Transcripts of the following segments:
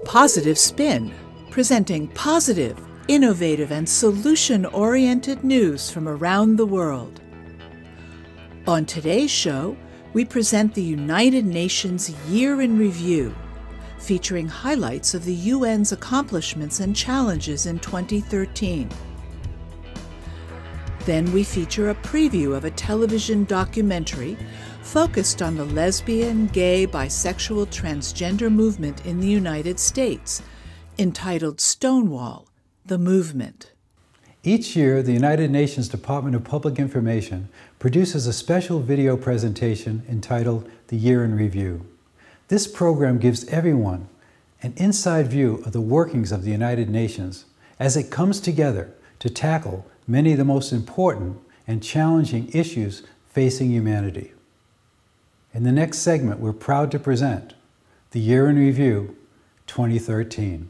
Positive Spin, presenting positive, innovative, and solution-oriented news from around the world. On today's show, we present the United Nations Year in Review, featuring highlights of the UN's accomplishments and challenges in 2013. Then we feature a preview of a television documentary focused on the lesbian, gay, bisexual, transgender movement in the United States, entitled Stonewall, the Movement. Each year, the United Nations Department of Public Information produces a special video presentation entitled The Year in Review. This program gives everyone an inside view of the workings of the United Nations as it comes together to tackle many of the most important and challenging issues facing humanity. In the next segment, we're proud to present The Year in Review 2013.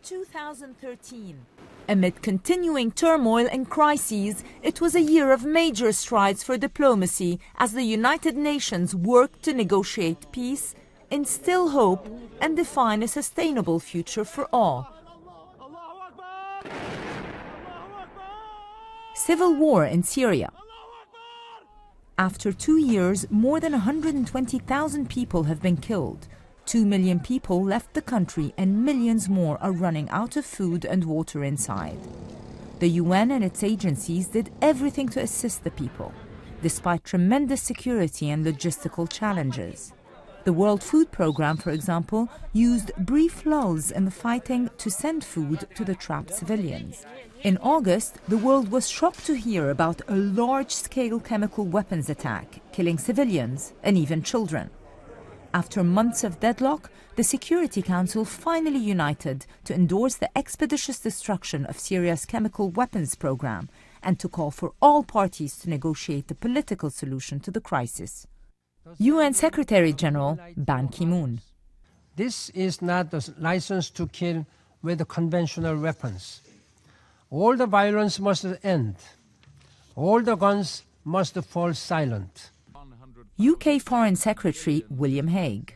2013. Amid continuing turmoil and crises, it was a year of major strides for diplomacy as the United Nations worked to negotiate peace, instill hope, and define a sustainable future for all. Civil war in Syria. After 2 years, more than 120,000 people have been killed. 2 million people left the country and millions more are running out of food and water inside. The UN and its agencies did everything to assist the people, despite tremendous security and logistical challenges. The World Food Programme, for example, used brief lulls in the fighting to send food to the trapped civilians. In August, the world was shocked to hear about a large-scale chemical weapons attack, killing civilians and even children. After months of deadlock, the Security Council finally united to endorse the expeditious destruction of Syria's chemical weapons program and to call for all parties to negotiate a political solution to the crisis. UN Secretary-General Ban Ki-moon. This is not a license to kill with conventional weapons. All the violence must end. All the guns must fall silent. UK Foreign Secretary William Hague.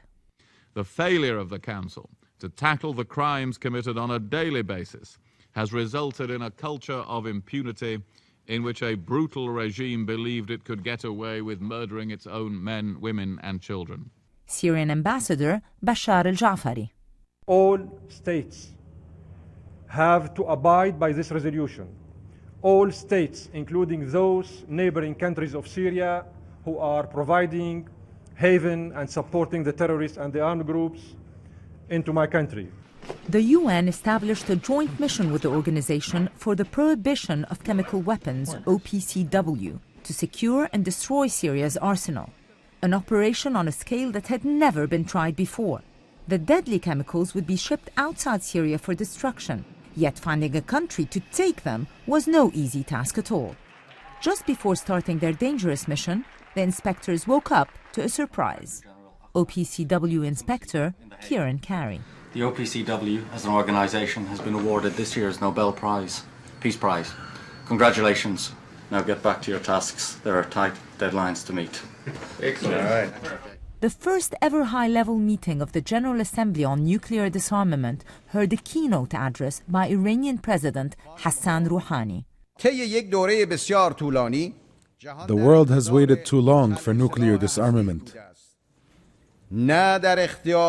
The failure of the Council to tackle the crimes committed on a daily basis has resulted in a culture of impunity in which a brutal regime believed it could get away with murdering its own men, women and children. Syrian Ambassador Bashar al-Jafari. All states have to abide by this resolution. All states, including those neighboring countries of Syria who are providing haven and supporting the terrorists and the armed groups into my country. The UN established a joint mission with the Organization for the Prohibition of Chemical Weapons, OPCW, to secure and destroy Syria's arsenal, an operation on a scale that had never been tried before. The deadly chemicals would be shipped outside Syria for destruction, yet finding a country to take them was no easy task at all. Just before starting their dangerous mission, the inspectors woke up to a surprise. OPCW Inspector Kieran Carey. The OPCW, as an organisation, has been awarded this year's Nobel Prize, Peace Prize. Congratulations. Now get back to your tasks. There are tight deadlines to meet. Excellent. All right. The first ever high-level meeting of the General Assembly on nuclear disarmament heard a keynote address by Iranian President Hassan Rouhani. The world has waited too long for nuclear disarmament. The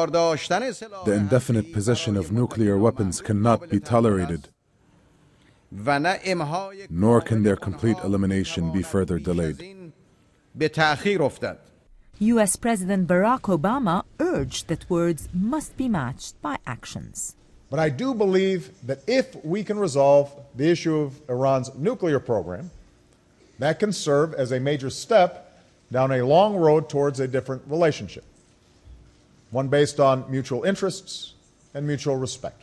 indefinite possession of nuclear weapons cannot be tolerated, nor can their complete elimination be further delayed. US President Barack Obama urged that words must be matched by actions. But I do believe that if we can resolve the issue of Iran's nuclear program, that can serve as a major step down a long road towards a different relationship, one based on mutual interests and mutual respect.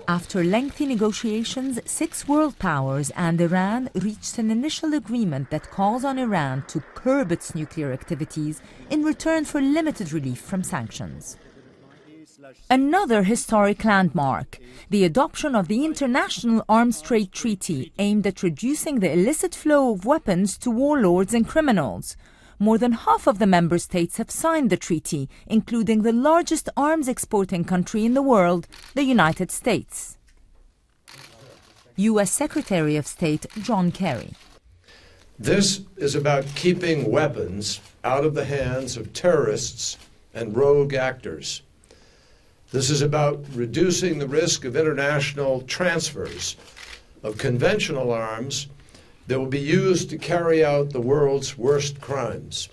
After lengthy negotiations, 6 world powers and Iran reached an initial agreement that calls on Iran to curb its nuclear activities in return for limited relief from sanctions. Another historic landmark, the adoption of the International Arms Trade Treaty aimed at reducing the illicit flow of weapons to warlords and criminals. More than half of the member states have signed the treaty, including the largest arms exporting country in the world, the United States. U.S. Secretary of State John Kerry. This is about keeping weapons out of the hands of terrorists and rogue actors. This is about reducing the risk of international transfers of conventional arms that will be used to carry out the world's worst crimes.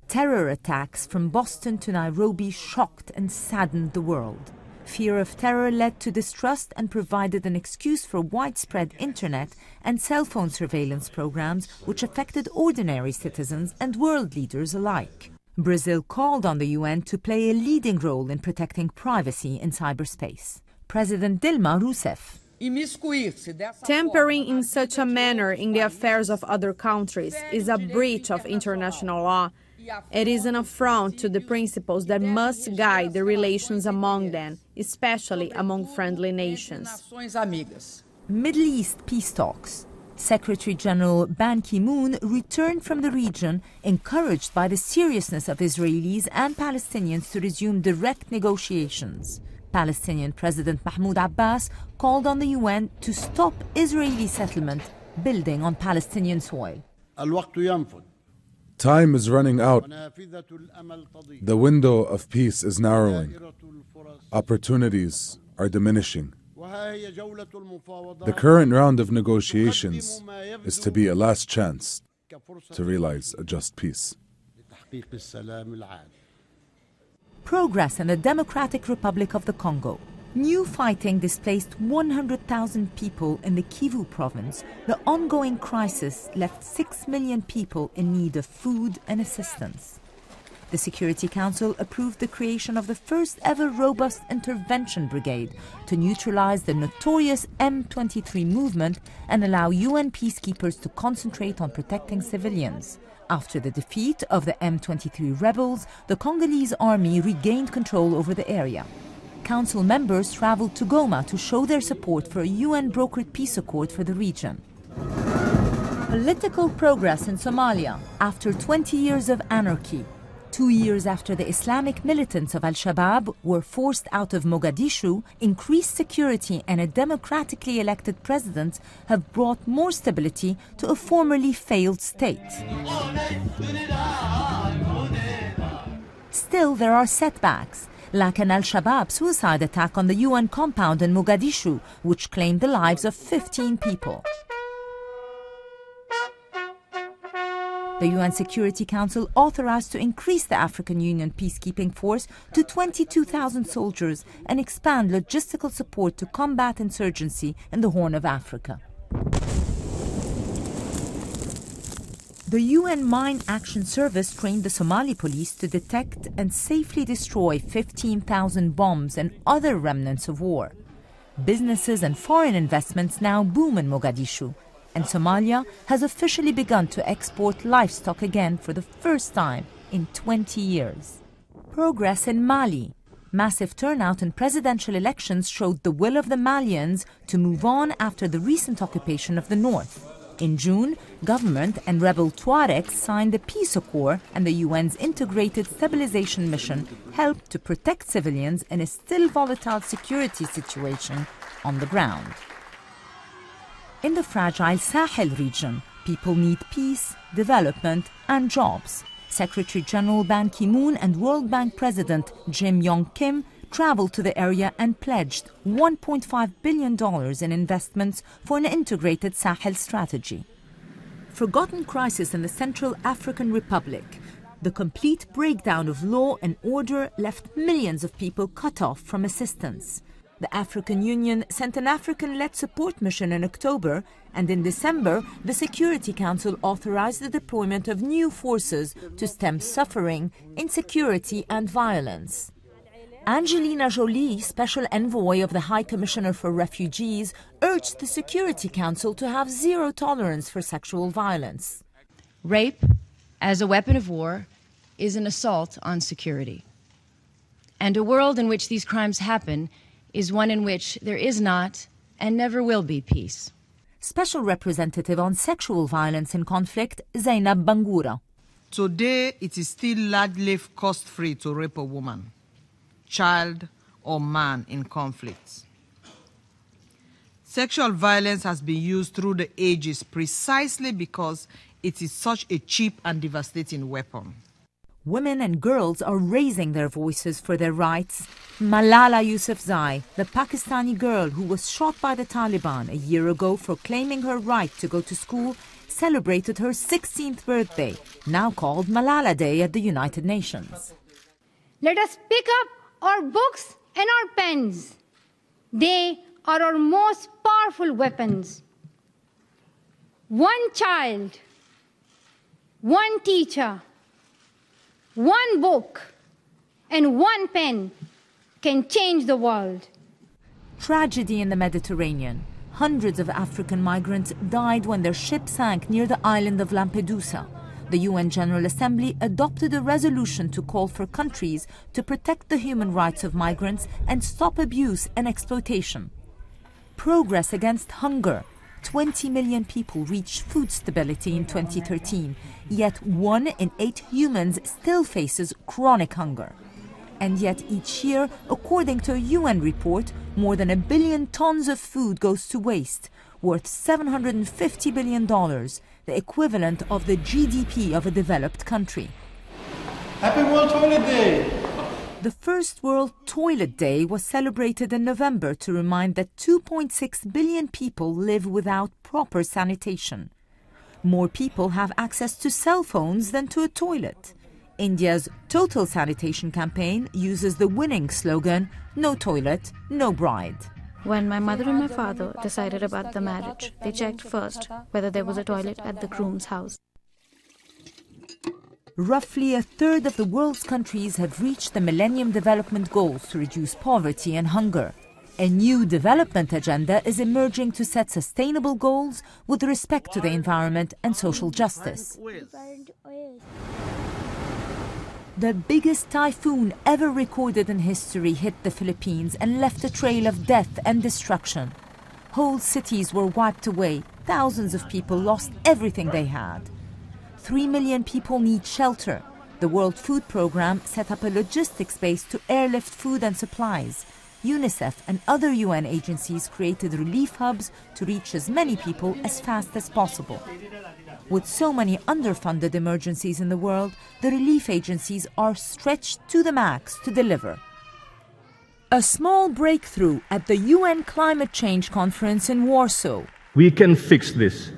Terror attacks from Boston to Nairobi shocked and saddened the world. Fear of terror led to distrust and provided an excuse for widespread internet and cell phone surveillance programs which affected ordinary citizens and world leaders alike. Brazil called on the UN to play a leading role in protecting privacy in cyberspace. President Dilma Rousseff. Tampering in such a manner in the affairs of other countries is a breach of international law. It is an affront to the principles that must guide the relations among them, especially among friendly nations. Middle East peace talks. Secretary General Ban Ki-moon returned from the region, encouraged by the seriousness of Israelis and Palestinians to resume direct negotiations. Palestinian President Mahmoud Abbas called on the UN to stop Israeli settlement building on Palestinian soil. Time is running out. The window of peace is narrowing. Opportunities are diminishing. The current round of negotiations is to be a last chance to realize a just peace. Progress in the Democratic Republic of the Congo. New fighting displaced 100,000 people in the Kivu province. The ongoing crisis left 6 million people in need of food and assistance. The Security Council approved the creation of the first ever robust intervention brigade to neutralize the notorious M23 movement and allow UN peacekeepers to concentrate on protecting civilians. After the defeat of the M23 rebels, the Congolese army regained control over the area. Council members traveled to Goma to show their support for a UN-brokered peace accord for the region. Political progress in Somalia after 20 years of anarchy. 2 years after the Islamic militants of Al-Shabaab were forced out of Mogadishu, increased security and a democratically elected president have brought more stability to a formerly failed state. Still, there are setbacks, like an Al-Shabaab suicide attack on the UN compound in Mogadishu, which claimed the lives of 15 people. The UN Security Council authorized to increase the African Union peacekeeping force to 22,000 soldiers and expand logistical support to combat insurgency in the Horn of Africa. The UN Mine Action Service trained the Somali police to detect and safely destroy 15,000 bombs and other remnants of war. Businesses and foreign investments now boom in Mogadishu, and Somalia has officially begun to export livestock again for the first time in 20 years. Progress in Mali. Massive turnout in presidential elections showed the will of the Malians to move on after the recent occupation of the north. In June, government and rebel Tuaregs signed a peace accord, and the UN's integrated stabilization mission helped to protect civilians in a still volatile security situation on the ground. In the fragile Sahel region, people need peace, development, and jobs. Secretary General Ban Ki-moon and World Bank President Jim Yong Kim traveled to the area and pledged $1.5 billion in investments for an integrated Sahel strategy. Forgotten crisis in the Central African Republic. The complete breakdown of law and order left millions of people cut off from assistance. The African Union sent an African-led support mission in October, and in December, the Security Council authorized the deployment of new forces to stem suffering, insecurity, and violence. Angelina Jolie, Special Envoy of the High Commissioner for Refugees, urged the Security Council to have zero tolerance for sexual violence. Rape, as a weapon of war, is an assault on security. And a world in which these crimes happen is one in which there is not and never will be peace. Special Representative on Sexual Violence in Conflict, Zainab Bangura. Today, it is still largely cost-free to rape a woman, child, or man in conflicts. Sexual violence has been used through the ages precisely because it is such a cheap and devastating weapon. Women and girls are raising their voices for their rights. Malala Yousafzai, the Pakistani girl who was shot by the Taliban a year ago for claiming her right to go to school, celebrated her 16th birthday, now called Malala Day at the United Nations. Let us pick up our books and our pens. They are our most powerful weapons. One child, one teacher, one book, and one pen can change the world. Tragedy in the Mediterranean. Hundreds of African migrants died when their ship sank near the island of Lampedusa. The UN General Assembly adopted a resolution to call for countries to protect the human rights of migrants and stop abuse and exploitation. Progress against hunger. 20 million people reached food stability in 2013, yet 1 in 8 humans still faces chronic hunger. And yet each year, according to a UN report, more than 1 billion tons of food goes to waste, worth $750 billion, the equivalent of the GDP of a developed country. Happy World Toilet Day! The first World Toilet Day was celebrated in November to remind that 2.6 billion people live without proper sanitation. More people have access to cell phones than to a toilet. India's Total Sanitation campaign uses the winning slogan, "No toilet, no bride." When my mother and my father decided about the marriage, they checked first whether there was a toilet at the groom's house. Roughly a third of the world's countries have reached the Millennium Development Goals to reduce poverty and hunger. A new development agenda is emerging to set sustainable goals with respect to the environment and social justice. The biggest typhoon ever recorded in history hit the Philippines and left a trail of death and destruction. Whole cities were wiped away. Thousands of people lost everything they had. 3 million people need shelter. The World Food Programme set up a logistics base to airlift food and supplies. UNICEF and other UN agencies created relief hubs to reach as many people as fast as possible. With so many underfunded emergencies in the world, the relief agencies are stretched to the max to deliver. A small breakthrough at the UN Climate Change Conference in Warsaw. We can fix this.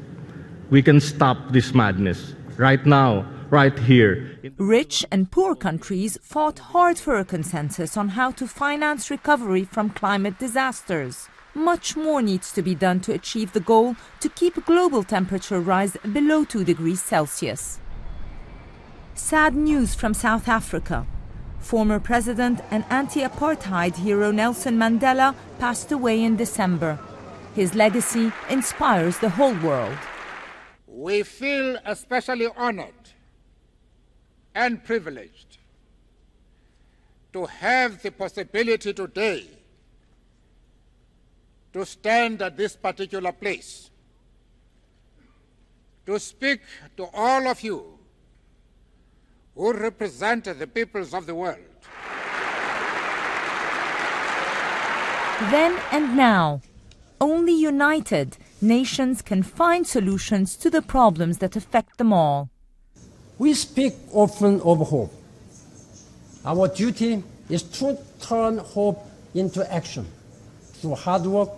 We can stop this madness right now, right here. Rich and poor countries fought hard for a consensus on how to finance recovery from climate disasters. Much more needs to be done to achieve the goal to keep global temperature rise below 2 degrees Celsius. Sad news from South Africa. Former president and anti-apartheid hero Nelson Mandela passed away in December. His legacy inspires the whole world. We feel especially honored and privileged to have the possibility today to stand at this particular place, to speak to all of you who represent the peoples of the world. Then and now, only united, nations can find solutions to the problems that affect them all. We speak often of hope. Our duty is to turn hope into action through hard work,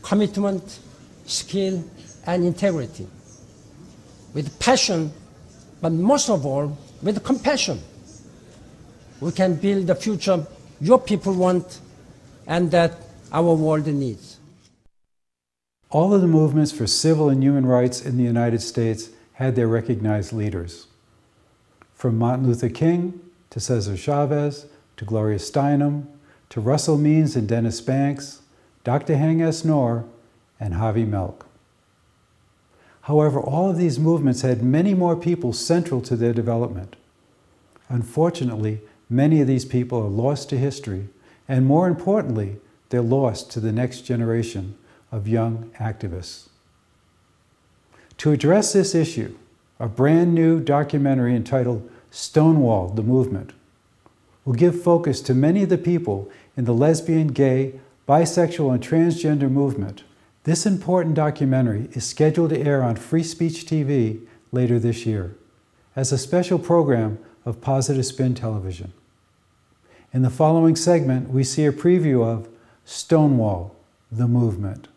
commitment, skill, and integrity. With passion, but most of all, with compassion, we can build the future your people want and that our world needs. All of the movements for civil and human rights in the United States had their recognized leaders. From Martin Luther King to Cesar Chavez to Gloria Steinem to Russell Means and Dennis Banks, Dr. Heng S. Noor, and Harvey Milk. However, all of these movements had many more people central to their development. Unfortunately, many of these people are lost to history, and more importantly, they're lost to the next generation of young activists. To address this issue, a brand new documentary entitled Stonewall, the Movement, will give focus to many of the people in the lesbian, gay, bisexual, and transgender movement. This important documentary is scheduled to air on Free Speech TV later this year as a special program of Positive Spin Television. In the following segment, we see a preview of Stonewall, the Movement.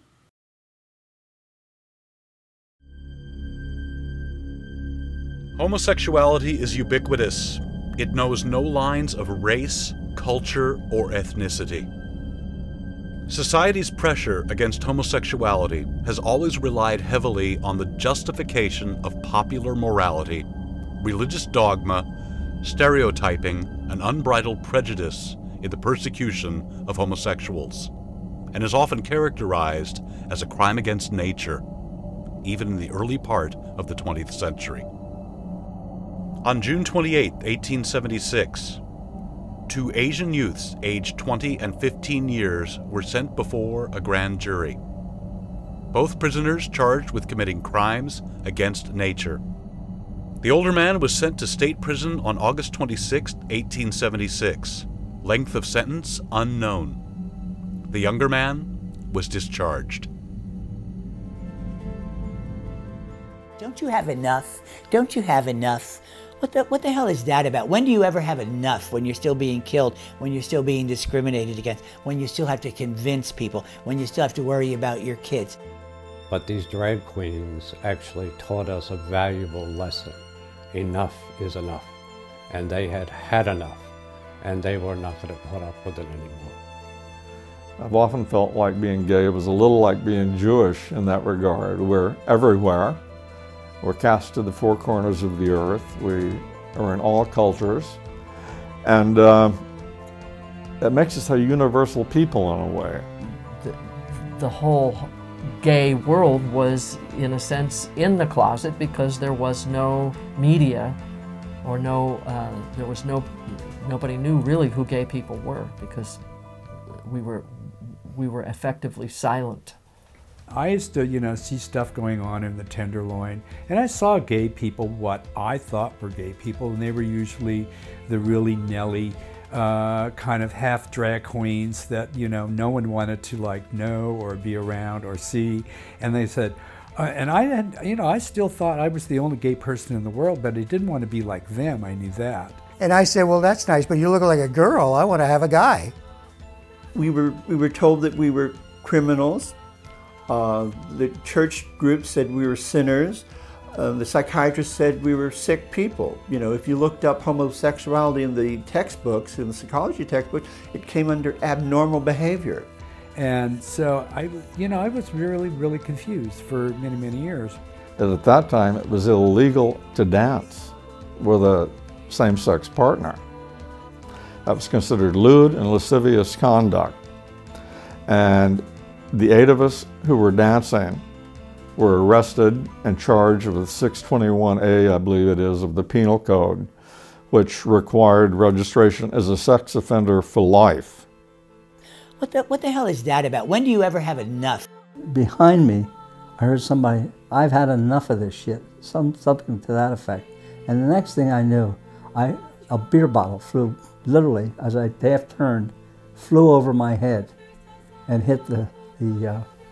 Homosexuality is ubiquitous. It knows no lines of race, culture, or ethnicity. Society's pressure against homosexuality has always relied heavily on the justification of popular morality, religious dogma, stereotyping, and unbridled prejudice in the persecution of homosexuals, and is often characterized as a crime against nature, even in the early part of the 20th century. On June 28, 1876, 2 Asian youths aged 20 and 15 years were sent before a grand jury. Both prisoners charged with committing crimes against nature. The older man was sent to state prison on August 26, 1876. Length of sentence unknown. The younger man was discharged. Don't you have enough? Don't you have enough? What the hell is that about? When do you ever have enough? When you're still being killed, when you're still being discriminated against, when you still have to convince people, when you still have to worry about your kids. But these drag queens actually taught us a valuable lesson. Enough is enough. And they had had enough. And they were not going to put up with it anymore. I've often felt like being gay was a little like being Jewish in that regard. We're everywhere. We're cast to the four corners of the earth. We are in all cultures. And it makes us a universal people in a way. The whole gay world was, in a sense, in the closet because there was no media or nobody knew really who gay people were because we were effectively silent. I used to, see stuff going on in the Tenderloin, and I saw gay people, what I thought were gay people, and they were usually the really Nelly kind of half drag queens that, no one wanted to know or be around or see. And they said, and I had, I still thought I was the only gay person in the world, but I didn't want to be like them. I knew that. And I said, well, that's nice, but you look like a girl. I want to have a guy. We were told that we were criminals. The church group said we were sinners. The psychiatrist said we were sick people. If you looked up homosexuality in the textbooks, in the psychology textbooks, it came under abnormal behavior. And so I was really, really confused for many, many years. And at that time, it was illegal to dance with a same-sex partner. That was considered lewd and lascivious conduct. And the 8 of us who were dancing were arrested and charged with 621A, I believe it is, of the Penal Code, which required registration as a sex offender for life. What the hell is that about? When do you ever have enough? Behind me, I heard somebody, I've had enough of this shit, something to that effect. And the next thing I knew, a beer bottle flew, literally, as I half turned, flew over my head and hit the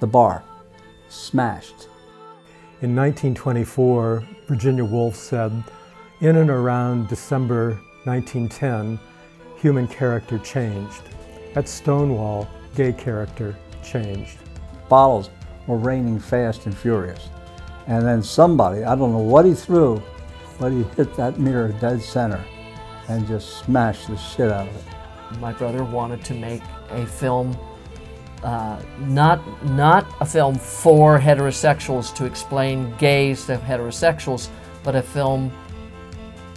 bar, smashed. In 1924, Virginia Woolf said, in and around December 1910, human character changed. At Stonewall, gay character changed. Bottles were raining fast and furious. And then somebody, I don't know what he threw, but he hit that mirror dead center and just smashed the shit out of it. My brother wanted to make a film, not a film for heterosexuals to explain gays to heterosexuals, but a film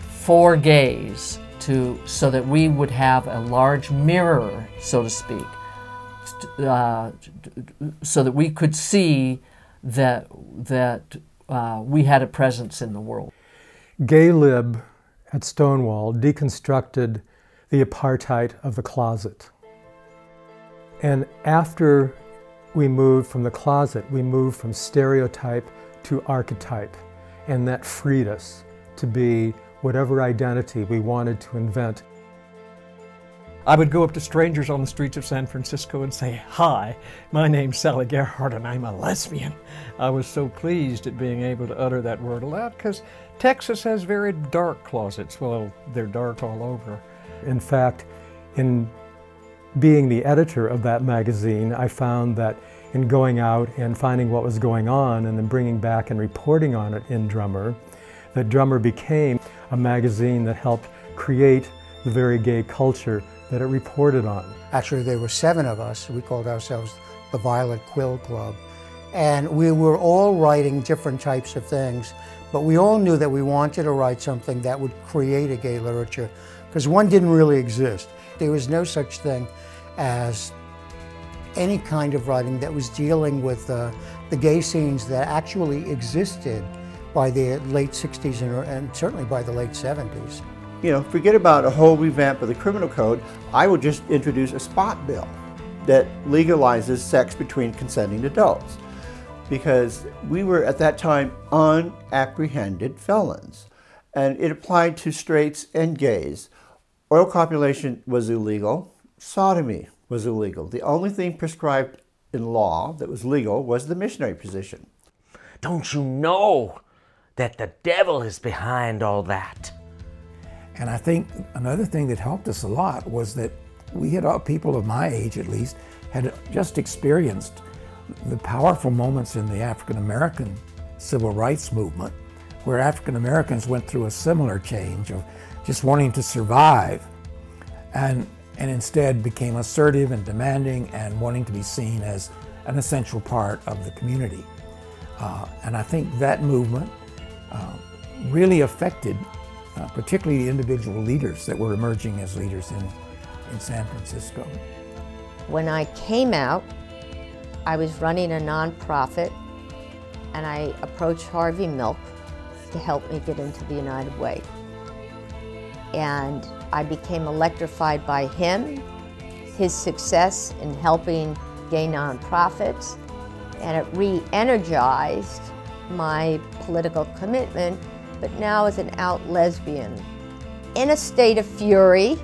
for gays so that we would have a large mirror, so to speak, so that we could see that we had a presence in the world. Gay Lib at Stonewall deconstructed the apartheid of the closet. And after we moved from the closet, we moved from stereotype to archetype. and that freed us to be whatever identity we wanted to invent. I would go up to strangers on the streets of San Francisco and say, "Hi, my name's Sally Gerhardt and I'm a lesbian." I was so pleased at being able to utter that word aloud because Texas has very dark closets. Well, they're dark all over. In fact, in being the editor of that magazine, I found that in going out and finding what was going on and then bringing back and reporting on it in Drummer, that Drummer became a magazine that helped create the very gay culture that it reported on. Actually, there were 7 of us. We called ourselves the Violet Quill Club. And we were all writing different types of things, but we all knew that we wanted to write something that would create a gay literature, because one didn't really exist. There was no such thing as any kind of writing that was dealing with the gay scenes that actually existed by the late 60s and certainly by the late 70s. You know, forget about a whole revamp of the criminal code. I would just introduce a spot bill that legalizes sex between consenting adults, because we were at that time unapprehended felons, and it applied to straights and gays. Oil copulation was illegal. Sodomy was illegal. The only thing prescribed in law that was legal was the missionary position. Don't you know that the devil is behind all that? And I think another thing that helped us a lot was that we had, people of my age at least, had just experienced the powerful moments in the African American civil rights movement, where African Americans went through a similar change of just wanting to survive, and instead became assertive and demanding and wanting to be seen as an essential part of the community. And I think that movement really affected particularly the individual leaders that were emerging as leaders in San Francisco. When I came out, I was running a nonprofit, and I approached Harvey Milk to help me get into the United Way. And I became electrified by him, his success in helping gay nonprofits, and it re-energized my political commitment, but now as an out lesbian, in a state of fury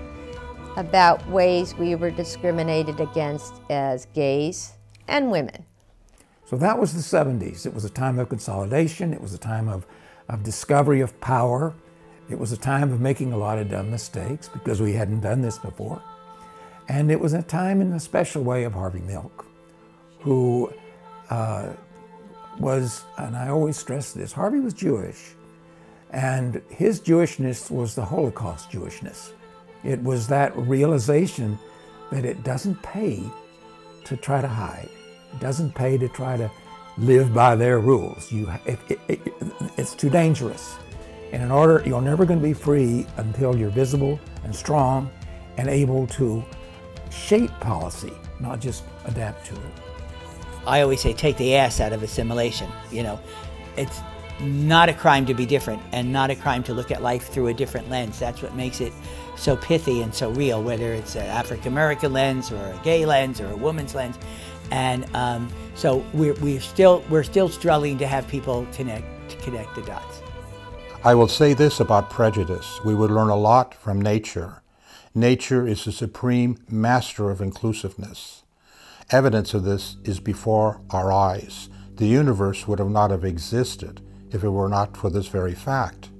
about ways we were discriminated against as gays and women. So that was the 70s. It was a time of consolidation. It was a time of discovery of power. It was a time of making a lot of dumb mistakes because we hadn't done this before. And it was a time in a special way of Harvey Milk, who was, and I always stress this, Harvey was Jewish. And his Jewishness was the Holocaust Jewishness. It was that realization that it doesn't pay to try to hide. It doesn't pay to try to live by their rules. It's too dangerous. And in order, you're never going to be free until you're visible and strong and able to shape policy, not just adapt to it. I always say take the ass out of assimilation. You know, it's not a crime to be different and not a crime to look at life through a different lens. That's what makes it so pithy and so real, whether it's an African-American lens or a gay lens or a woman's lens. And so we're still struggling to have people connect the dots. I will say this about prejudice. We would learn a lot from nature. Nature is the supreme master of inclusiveness. Evidence of this is before our eyes. The universe would not have existed if it were not for this very fact.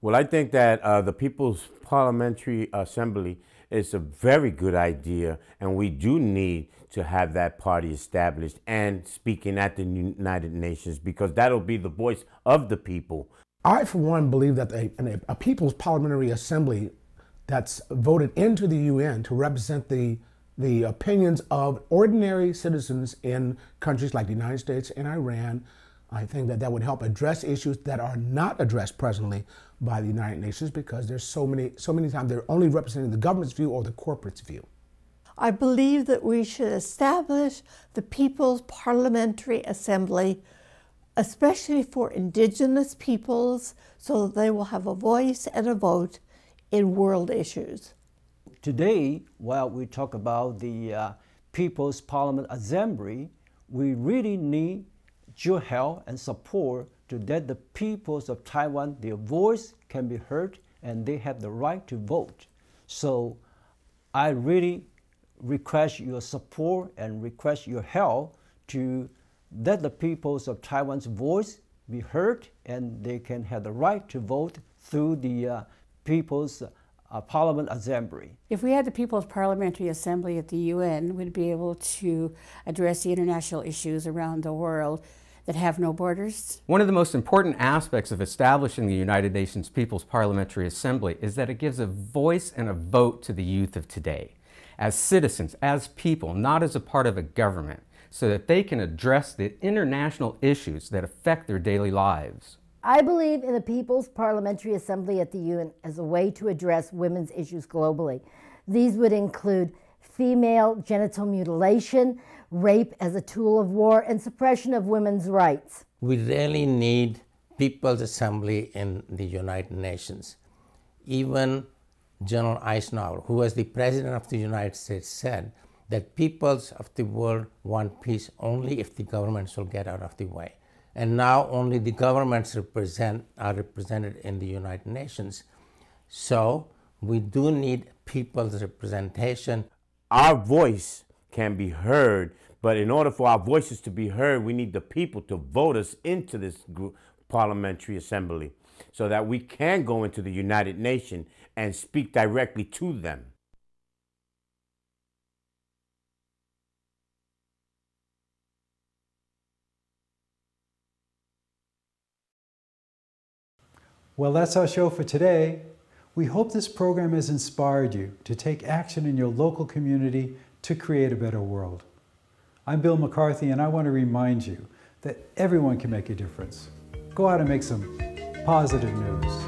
Well, I think that the People's Parliamentary Assembly is a very good idea, and we do need to have that party established and speaking at the United Nations, because that'll be the voice of the people. I, for one, believe that a People's Parliamentary Assembly that's voted into the UN to represent the the opinions of ordinary citizens in countries like the United States and Iran. I think that that would help address issues that are not addressed presently by the United Nations, because there's so many times they're only representing the government's view or the corporate's view. I believe that we should establish the People's Parliamentary Assembly, especially for indigenous peoples, so that they will have a voice and a vote in world issues. Today, while we talk about the People's Parliament Assembly, we really need your help and support to that the peoples of Taiwan, their voice can be heard and they have the right to vote. So I really request your support and request your help to let the peoples of Taiwan's voice be heard and they can have the right to vote through the People's Parliament Assembly. If we had the People's Parliamentary Assembly at the UN, we'd be able to address the international issues around the world that have no borders. One of the most important aspects of establishing the United Nations People's Parliamentary Assembly is that it gives a voice and a vote to the youth of today, as citizens, as people, not as a part of a government, so that they can address the international issues that affect their daily lives. I believe in the People's Parliamentary Assembly at the UN as a way to address women's issues globally. These would include female genital mutilation, rape as a tool of war, and suppression of women's rights. We really need People's Assembly in the United Nations. Even General Eisenhower, who was the President of the United States, said that peoples of the world want peace only if the governments will get out of the way. And now only the governments are represented in the United Nations. So we do need people's representation. Our voice can be heard, but in order for our voices to be heard, we need the people to vote us into this parliamentary assembly so that we can go into the United Nations and speak directly to them. Well, that's our show for today. We hope this program has inspired you to take action in your local community to create a better world. I'm Bill McCarthy, and I want to remind you that everyone can make a difference. Go out and make some positive news.